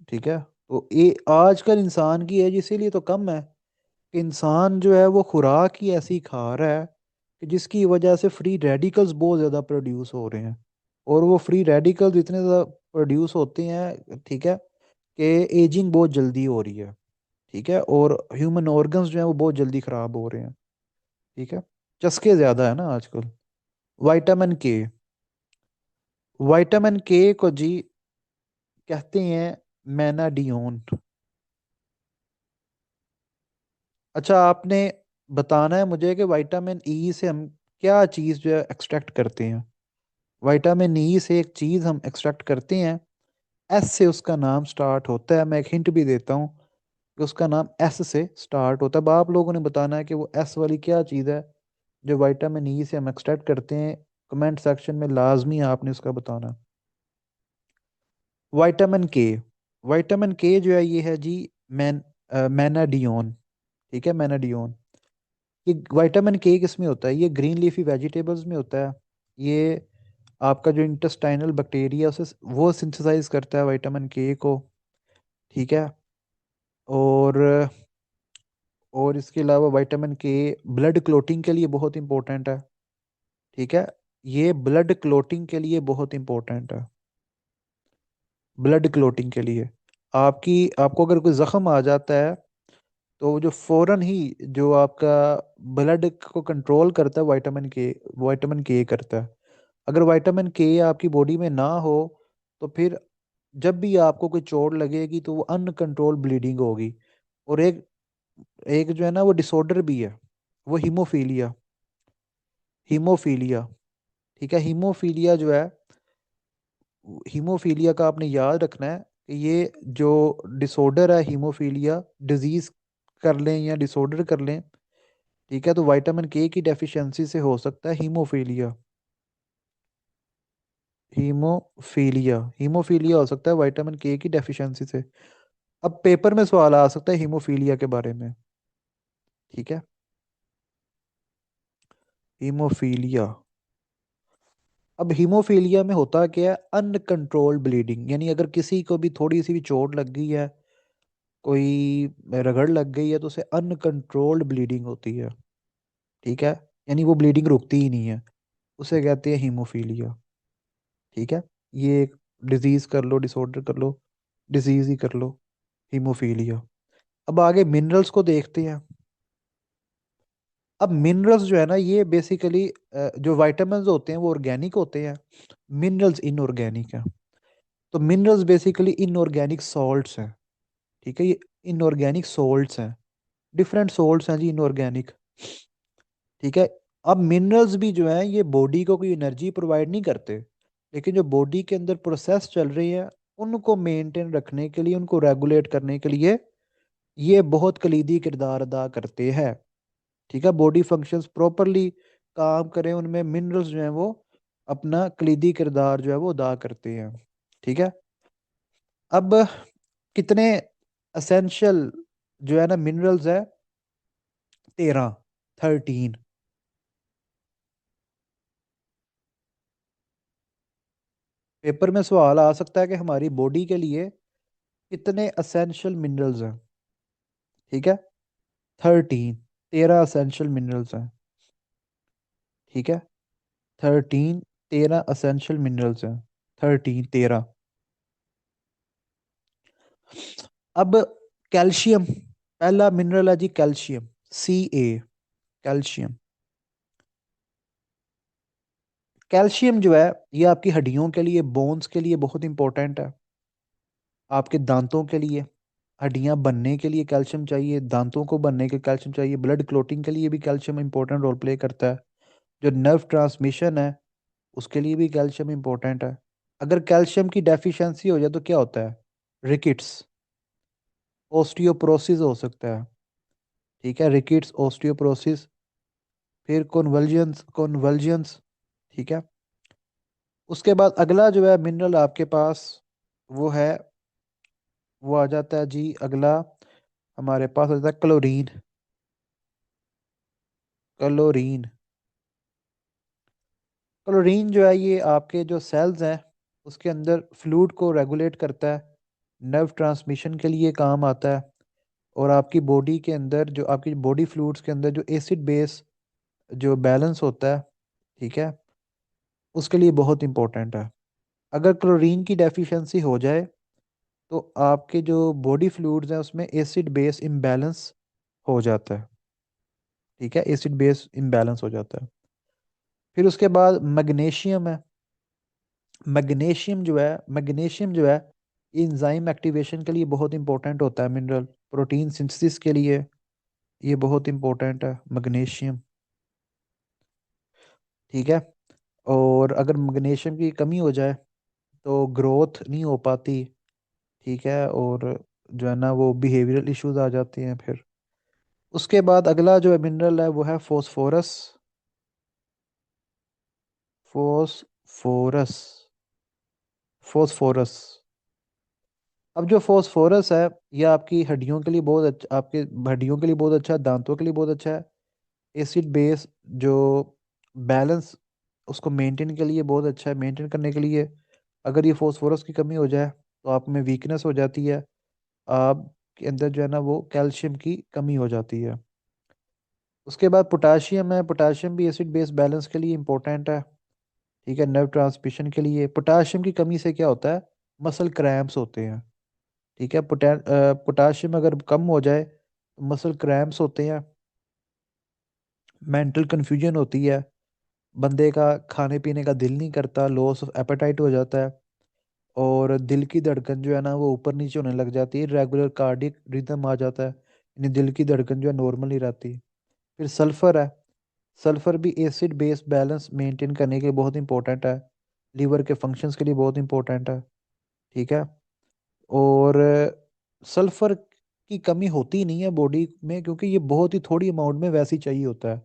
ठीक है, तो ये आजकल इंसान की एज इसीलिए तो कम है कि इंसान जो है वो खुराक ही ऐसी खा रहा है कि जिसकी वजह से फ्री रेडिकल्स बहुत ज़्यादा प्रोड्यूस हो रहे हैं। और वो फ्री रेडिकल्स इतने ज़्यादा प्रोड्यूस होते हैं, ठीक है, कि एजिंग बहुत जल्दी हो रही है। ठीक है, और ह्यूमन ऑर्गन्स जो है वो बहुत जल्दी खराब हो रहे हैं। ठीक है, चस्के ज़्यादा है ना आजकल। विटामिन के, विटामिन के को जी कहते हैं मैनाडियोन। अच्छा, आपने बताना है मुझे कि विटामिन ई से हम क्या चीज़ जो है एक्सट्रैक्ट करते हैं। विटामिन ई से एक चीज़ हम एक्सट्रैक्ट करते हैं, एस से उसका नाम स्टार्ट होता है। मैं एक हिंट भी देता हूँ कि उसका नाम एस से स्टार्ट होता है। अब आप लोगों ने बताना है कि वो एस वाली क्या चीज़ है जो विटामिन ई से हम एक्सट्रैक्ट करते हैं। कमेंट सेक्शन में लाजमी आपने उसका बताना। विटामिन के, विटामिन के जो है ये है जी मैनाडियोन। ठीक है, मैनाडियोन। ये विटामिन के किस में होता है? ये ग्रीन लीफी वेजिटेबल्स में होता है। ये आपका जो इंटेस्टाइनल बैक्टीरिया उसे वो सिंथेसाइज करता है विटामिन के को। ठीक है, और इसके अलावा विटामिन के ब्लड क्लोटिंग के लिए बहुत इंपॉर्टेंट है। ठीक है, ये ब्लड क्लोटिंग के लिए बहुत इंपॉर्टेंट है। ब्लड क्लोटिंग के लिए आपकी आपको अगर कोई जख्म आ जाता है तो जो फौरन ही जो आपका ब्लड को कंट्रोल करता है विटामिन के करता है। अगर विटामिन के आपकी बॉडी में ना हो तो फिर जब भी आपको कोई चोट लगेगी तो वो अनकंट्रोल ब्लीडिंग होगी। और एक एक जो है ना वो डिसऑर्डर भी है, वो हीमोफीलिया। हीमोफीलिया, ठीक है, हीमोफीलिया जो है, हीमोफीलिया का आपने याद रखना है कि ये जो डिसऑर्डर है हीमोफीलिया, डिजीज कर लें या डिसऑर्डर कर लें, ठीक है, तो विटामिन के की डेफिशिएंसी से हो सकता है हीमोफीलिया। हीमोफीलिया हो सकता है विटामिन के की डेफिशिएंसी से। अब पेपर में सवाल आ सकता है हीमोफीलिया के बारे में। ठीक है, हीमोफीलिया। अब हीमोफीलिया में होता क्या है? अनकंट्रोल्ड ब्लीडिंग, यानी अगर किसी को भी थोड़ी सी भी चोट लग गई है, कोई रगड़ लग गई है, तो उसे अनकंट्रोल्ड ब्लीडिंग होती है। ठीक है, यानी वो ब्लीडिंग रुकती ही नहीं है, उसे कहते हैं हीमोफीलिया। ठीक है, ये एक डिजीज कर लो, डिसऑर्डर कर लो, डिजीज ही कर लो, हीमोफीलिया। अब आगे मिनरल्स को देखते हैं। अब मिनरल्स जो है ना ये बेसिकली जो विटामिन्स होते हैं वो ऑर्गेनिक होते हैं, मिनरल्स इनऑर्गेनिक है। तो मिनरल्स बेसिकली इनऑर्गेनिक सॉल्ट्स हैं। ठीक है, ये इनऑर्गेनिक सॉल्ट्स हैं, डिफरेंट सॉल्ट्स हैं जी इनऑर्गेनिक। ठीक है। अब मिनरल्स भी जो है ये बॉडी को कोई एनर्जी प्रोवाइड नहीं करते, लेकिन जो बॉडी के अंदर प्रोसेस चल रही है उनको मेंटेन रखने के लिए, उनको रेगुलेट करने के लिए ये बहुत कलीदी किरदार अदा करते हैं। ठीक है, बॉडी फंक्शंस प्रॉपरली काम करें उनमें मिनरल्स जो हैं वो अपना कलीदी किरदार जो है वो अदा करते हैं। ठीक है। अब कितने असेंशियल जो है ना मिनरल्स है? 13, 13। पेपर में सवाल आ सकता है कि हमारी बॉडी के लिए कितने असेंशियल मिनरल्स हैं। ठीक है, 13, 13 असेंशियल मिनरल्स हैं। ठीक है, 13, 13 असेंशियल मिनरल्स हैं। 13, 13। अब कैल्शियम, पहला मिनरल है जी कैल्शियम, Ca, कैल्शियम। कैल्शियम जो है ये आपकी हड्डियों के लिए, बोन्स के लिए बहुत इंपॉर्टेंट है। आपके दांतों के लिए, हड्डियां बनने के लिए कैल्शियम चाहिए, दांतों को बनने के कैल्शियम चाहिए, ब्लड क्लोटिंग के लिए भी कैल्शियम इंपॉर्टेंट रोल प्ले करता है। जो नर्व ट्रांसमिशन है उसके लिए भी कैल्शियम इंपॉर्टेंट है। अगर कैल्शियम की डेफिशिएंसी हो जाए तो क्या होता है? रिकेट्स, ओस्टियोप्रोसिस हो सकता है। ठीक है, रिकेट्स, ओस्टियोप्रोसिस, फिर कॉन्वल्जेंस, कॉन्वल्जेंस। ठीक है। उसके बाद अगला जो है मिनरल आपके पास वो है, वो आ जाता है जी अगला, हमारे पास आ जाता है क्लोरीन। क्लोरीन, क्लोरीन जो है ये आपके जो सेल्स हैं उसके अंदर फ्लूइड को रेगुलेट करता है, नर्व ट्रांसमिशन के लिए काम आता है, और आपकी बॉडी के अंदर जो आपकी बॉडी फ्लूइड्स के अंदर जो एसिड बेस जो बैलेंस होता है, ठीक है, उसके लिए बहुत इंपॉर्टेंट है। अगर क्लोरीन की डेफिशिएंसी हो जाए तो आपके जो बॉडी फ्लूइड्स हैं उसमें एसिड बेस इम्बैलेंस हो जाता है। ठीक है, एसिड बेस इम्बैलेंस हो जाता है। फिर उसके बाद मैग्नीशियम है। मैग्नीशियम जो है इंजाइम एक्टिवेशन के लिए बहुत इंपॉर्टेंट होता है मिनरल, प्रोटीन सिंथेसिस के लिए ये बहुत इंपॉर्टेंट है मैग्नीशियम। ठीक है। और अगर मैग्नीशियम की कमी हो जाए तो ग्रोथ नहीं हो पाती। ठीक है, और जो है ना वो बिहेवियरल इश्यूज आ जाते हैं फिर। उसके बाद अगला जो मिनरल है वो है फोस्फोरस। Phosphorus, phosphorus. अब जो फोस्फोरस है ये आपकी हड्डियों के लिए बहुत अच्छा, आपके हड्डियों के लिए बहुत अच्छा है, दांतों के लिए बहुत अच्छा है। एसिड बेस जो बैलेंस उसको मेंटेन के लिए बहुत अच्छा है, मेंटेन करने के लिए। अगर ये फोस्फोरस की कमी हो जाए तो आप में वीकनेस हो जाती है, आपके अंदर जो है ना वो कैल्शियम की कमी हो जाती है। उसके बाद पोटाशियम है। पोटाशियम भी एसिड बेस बैलेंस के लिए इंपॉर्टेंट है। ठीक है, नर्व ट्रांसमिशन के लिए। पोटाशियम की कमी से क्या होता है? मसल क्रैम्प्स होते हैं। ठीक है, पोटाशियम अगर कम हो जाए तो मसल क्रैम्प्स होते हैं, मेंटल कंफ्यूजन होती है, बंदे का खाने पीने का दिल नहीं करता, लॉस ऑफ एपेटाइट हो जाता है, और दिल की धड़कन जो है ना वो ऊपर नीचे होने लग जाती है, रेगुलर कार्डिक रिदम आ जाता है, यानी दिल की धड़कन जो है नॉर्मल नहीं रहती। फिर सल्फर है। सल्फर भी एसिड बेस बैलेंस मेंटेन करने के लिए बहुत इंपॉर्टेंट है, लीवर के फंक्शंस के लिए बहुत इंपॉर्टेंट है। ठीक है। और सल्फर की कमी होती नहीं है बॉडी में, क्योंकि ये बहुत ही थोड़ी अमाउंट में वैसे ही चाहिए होता है।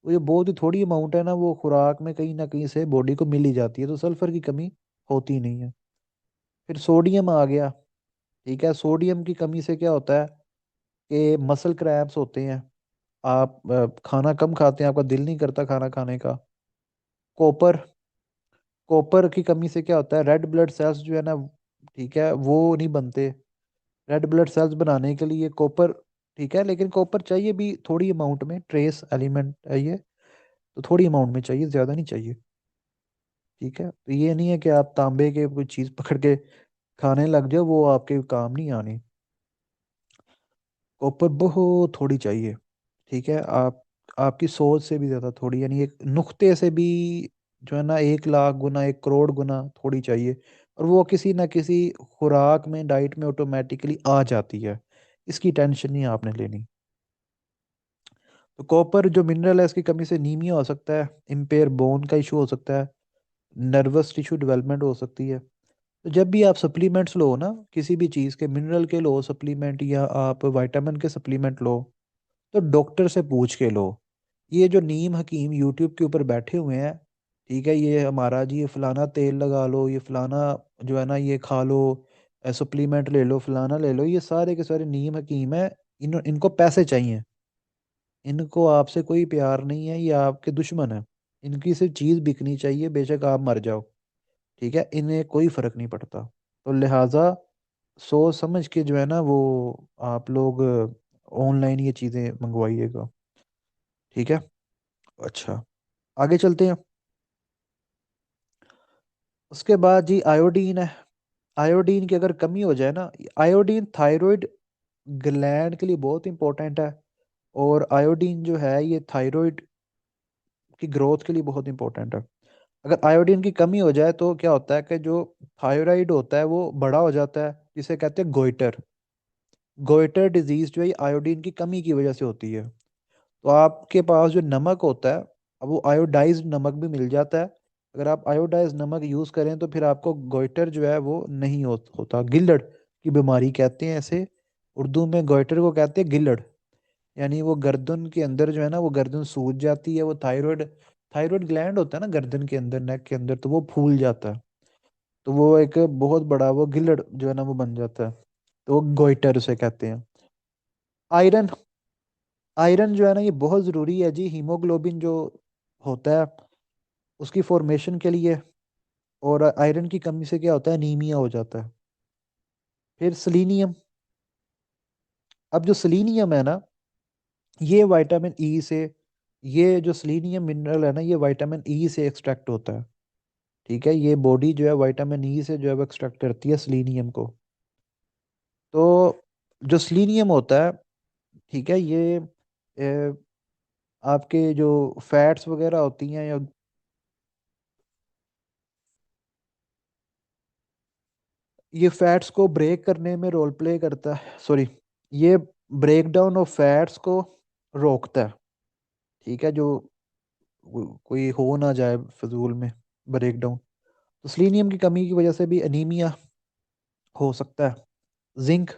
वो ये बहुत ही थोड़ी अमाउंट है ना, वो खुराक में कहीं ना कहीं से बॉडी को मिल ही जाती है, तो सल्फर की कमी होती नहीं है। फिर सोडियम आ गया। ठीक है, सोडियम की कमी से क्या होता है कि मसल क्रैम्प्स होते हैं, आप खाना कम खाते हैं, आपका दिल नहीं करता खाना खाने का। कॉपर, कॉपर की कमी से क्या होता है? रेड ब्लड सेल्स जो है ना, ठीक है, वो नहीं बनते। रेड ब्लड सेल्स बनाने के लिए कॉपर, ठीक है, लेकिन कॉपर चाहिए भी थोड़ी अमाउंट में, ट्रेस एलिमेंट है ये, तो थोड़ी अमाउंट में चाहिए, ज़्यादा नहीं चाहिए। ठीक है, तो ये नहीं है कि आप तांबे के कोई चीज़ पकड़ के खाने लग जाओ, वो आपके काम नहीं आनी। कॉपर बहुत थोड़ी चाहिए। ठीक है, आप आपकी सोच से भी ज़्यादा थोड़ी, यानी एक नुक्ते से भी जो है ना 1 लाख गुना, 1 करोड़ गुना थोड़ी चाहिए। और वो किसी ना किसी खुराक में, डाइट में ऑटोमेटिकली आ जाती है, इसकी टेंशन नहीं आपने लेनी। तो कॉपर जो मिनरल है इसकी कमी से नीमिया हो सकता है, इम्पेयर बोन का इशू हो सकता है, नर्वस टिश्यू डेवलपमेंट हो सकती है। तो जब भी आप सप्लीमेंट्स लो ना, किसी भी चीज़ के, मिनरल के लो सप्लीमेंट या आप विटामिन के सप्लीमेंट लो, तो डॉक्टर से पूछ के लो। ये जो नीम हकीम यूट्यूब के ऊपर बैठे हुए हैं, ठीक है, ये हमारा जी ये फलाना तेल लगा लो, ये फलाना जो है ना ये खा लो, सप्लीमेंट ले लो, फलाना ले लो, ये सारे के सारे नीम हकीम है। इनको पैसे चाहिए, इनको आपसे कोई प्यार नहीं है, ये आपके दुश्मन है। इनकी सिर्फ चीज़ बिकनी चाहिए, बेशक आप मर जाओ। ठीक है, इन्हें कोई फर्क नहीं पड़ता। तो लिहाजा सोच समझ के जो है ना वो आप लोग ऑनलाइन ये चीज़ें मंगवाइएगा। ठीक है। अच्छा, आगे चलते हैं। उसके बाद जी आयोडीन है। आयोडीन की अगर कमी हो जाए ना, आयोडीन थायराइड ग्लैंड के लिए बहुत इंपॉर्टेंट है। और आयोडीन जो है ये थायराइड की ग्रोथ के लिए बहुत इंपॉर्टेंट है। अगर आयोडीन की कमी हो जाए तो क्या होता है कि जो थायराइड होता है वो बड़ा हो जाता है, जिसे कहते हैं गोइटर। गोइटर डिजीज जो है आयोडीन की कमी की वजह से होती है। तो आपके पास जो नमक होता है, अब वो आयोडाइज्ड नमक भी मिल जाता है। अगर आप आयोडाइज्ड नमक यूज़ करें तो फिर आपको गोइटर जो है वो नहीं होता। गिल्लड़ की बीमारी कहते हैं ऐसे, उर्दू में गोइटर को कहते हैं गिल्लड़। यानी वो गर्दन के अंदर जो है ना वो गर्दन सूज जाती है, वो थायराइड, थायराइड ग्लैंड होता है ना गर्दन के अंदर, नेक के अंदर, तो वो फूल जाता है। तो वो एक बहुत बड़ा वो गिल्लड़ जो है ना वो बन जाता है। तो वो गोइटर उसे कहते हैं। आयरन, आयरन जो है ना ये बहुत ज़रूरी है जी, हीमोग्लोबिन जो होता है उसकी फॉर्मेशन के लिए। और आयरन की कमी से क्या होता है, नीमिया हो जाता है। फिर सेलीनियम। अब जो सेलीनियम है ना, ये विटामिन ई से, ये जो सेलीनियम मिनरल है ना ये विटामिन ई से एक्सट्रैक्ट होता है। ठीक है, ये बॉडी जो है विटामिन ई से जो है वो एक्सट्रैक्ट करती है सेलीनियम को। तो जो सेलीनियम होता है, ठीक है, ये आपके जो फैट्स वगैरह होती हैं या ये फैट्स को ब्रेक करने में रोल प्ले करता है, सॉरी, ये ब्रेक डाउन ऑफ फैट्स को रोकता है। ठीक है, जो कोई हो ना जाए फजूल में ब्रेक डाउन। तो सेलेनियम की कमी की वजह से भी अनीमिया हो सकता है। जिंक,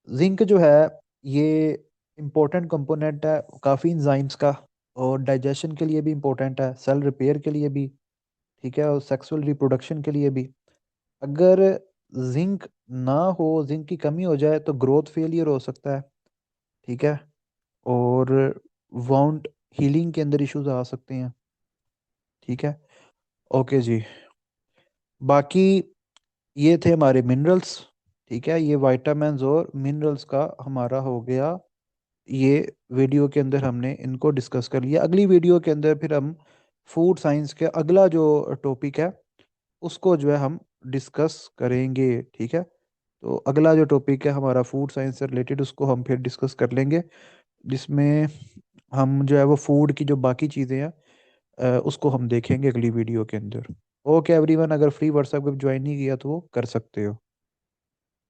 जिंक जो है ये इम्पोर्टेंट कंपोनेंट है काफ़ी इंजाइम्स का, और डाइजेशन के लिए भी इम्पोर्टेंट है, सेल रिपेयर के लिए भी, ठीक है, और सेक्सुअल रिप्रोडक्शन के लिए भी। अगर जिंक ना हो, जिंक की कमी हो जाए तो ग्रोथ फेलियर हो सकता है। ठीक है, और वाउंड हीलिंग के अंदर इश्यूज आ सकते हैं। ठीक है, ओके जी। बाकी ये थे हमारे मिनरल्स। ठीक है, ये विटामिन्स और मिनरल्स का हमारा हो गया। ये वीडियो के अंदर हमने इनको डिस्कस कर लिया। अगली वीडियो के अंदर फिर हम फूड साइंस के अगला जो टॉपिक है उसको जो है हम डिस्कस करेंगे। ठीक है, तो अगला जो टॉपिक है हमारा फूड साइंस से रिलेटेड उसको हम फिर डिस्कस कर लेंगे, जिसमें हम जो है वो फूड की जो बाकी चीज़ें हैं उसको हम देखेंगे अगली वीडियो के अंदर। ओके एवरीवन, अगर फ्री व्हाट्सएप ग्रुप ज्वाइन नहीं किया तो वो कर सकते हो।